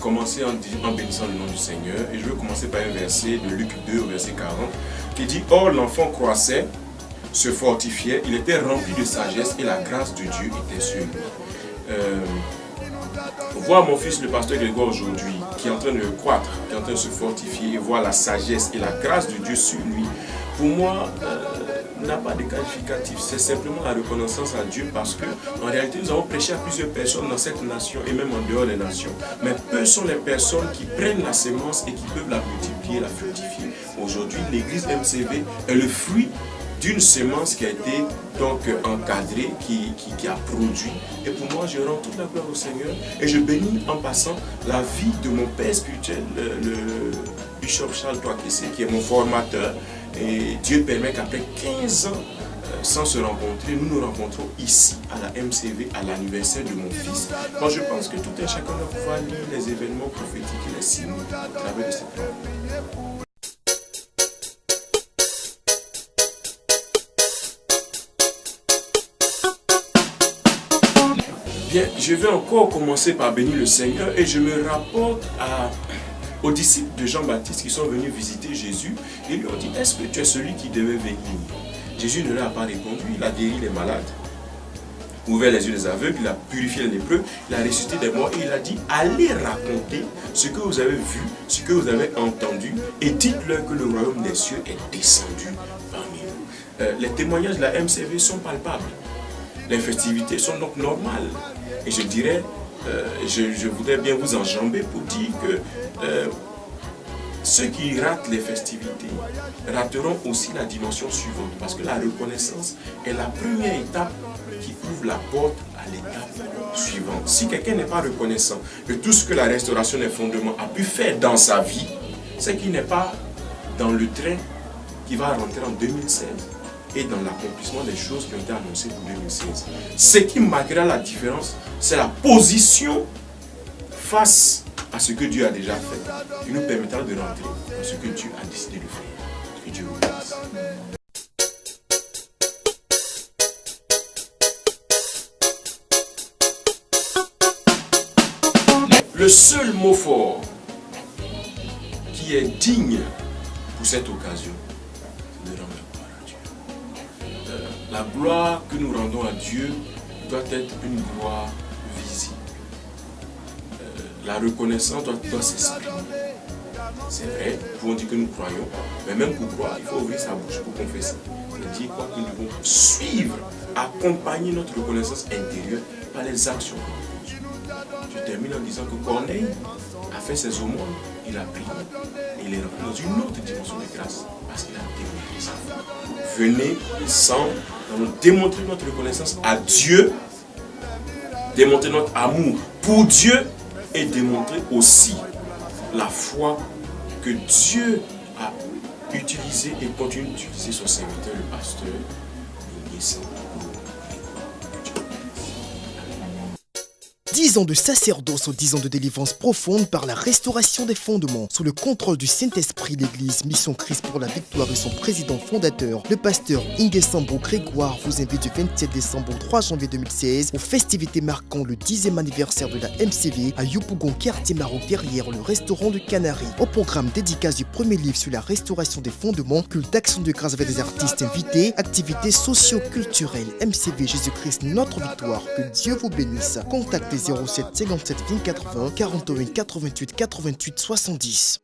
commencer en bénissant le nom du Seigneur. Et je veux commencer par un verset de Luc 2 au verset 40 qui dit: Or l'enfant croissait, se fortifiait, il était rempli de sagesse et la grâce de Dieu était sur lui. Voir mon fils le pasteur Grégoire aujourd'hui qui est en train de croître, qui est en train de se fortifier, et voir la sagesse et la grâce de Dieu sur lui, pour moi, n'a pas de qualificatif. C'est simplement la reconnaissance à Dieu parce que en réalité, nous avons prêché à plusieurs personnes dans cette nation et même en dehors des nations. Mais peu sont les personnes qui prennent la sémence et qui peuvent la multiplier, la fructifier. Aujourd'hui, l'église MCV est le fruit d'une semence qui a été donc encadrée, qui a produit. Et pour moi, je rends toute la gloire au Seigneur et je bénis en passant la vie de mon père spirituel, le Bishop Charles Touakese, qui est mon formateur. Et Dieu permet qu'après 15 ans sans se rencontrer, nous nous rencontrons ici à la MCV à l'anniversaire de mon fils. Moi, je pense que tout un chacun doit pouvoir lire les événements prophétiques et les signes au travers de cette parole. Bien, je vais encore commencer par bénir le Seigneur et je me rapporte aux disciples de Jean-Baptiste qui sont venus visiter Jésus et lui ont dit: est-ce que tu es celui qui devait venir? Jésus ne leur a pas répondu, il a guéri les malades, ouvert les yeux des aveugles, il a purifié les lépreux, il a ressuscité des morts et il a dit: allez raconter ce que vous avez vu, ce que vous avez entendu et dites-leur que le royaume des cieux est descendu parmi vous. Les témoignages de la MCV sont palpables. Les festivités sont donc normales. Et je dirais, je voudrais bien vous enjamber pour dire que ceux qui ratent les festivités rateront aussi la dimension suivante. Parce que la reconnaissance est la première étape qui ouvre la porte à l'étape suivante. Si quelqu'un n'est pas reconnaissant de tout ce que la restauration des fondements a pu faire dans sa vie, c'est qu'il n'est pas dans le train qui va rentrer en 2016. Et dans l'accomplissement des choses qui ont été annoncées pour 2016. Ce qui marquera la différence, c'est la position face à ce que Dieu a déjà fait, qui nous permettra de rentrer dans ce que Dieu a décidé de faire. Que Dieu vous bénisse. Le seul mot fort qui est digne pour cette occasion, c'est de rendre la gloire que nous rendons à Dieu doit être une gloire visible. La reconnaissance doit s'exprimer. C'est vrai, nous pouvons dire que nous croyons, mais même pour croire, il faut ouvrir sa bouche pour confesser. C'est-à-dire quoi que nous devons suivre, accompagner notre reconnaissance intérieure par les actions que nous posons. Je termine en disant que Corneille a fait ses aumônes, il a prié, et il est rentré dans une autre dimension de grâce parce qu'il a démontré sa foi. Venez ensemble, nous démontrer notre reconnaissance à Dieu, démontrer notre amour pour Dieu et démontrer aussi la foi que Dieu a utilisée et continue d'utiliser son serviteur, le pasteur Inguessa. 10 ans de sacerdoce, 10 ans de délivrance profonde par la restauration des fondements. Sous le contrôle du Saint-Esprit, l'Église Mission Christ pour la Victoire et son président fondateur, le pasteur Inguessa Grégoire, vous invite du 27 décembre au 3 janvier 2016 aux festivités marquant le 10e anniversaire de la MCV à Yopougon, quartier Maroc, derrière le restaurant de Canaries. Au programme dédicace du premier livre sur la restauration des fondements, culte d'action de grâce avec des artistes invités, activités socio-culturelles. MCV Jésus-Christ, notre victoire. Que Dieu vous bénisse. Contactez 07 57 20 80 41 88 88 70.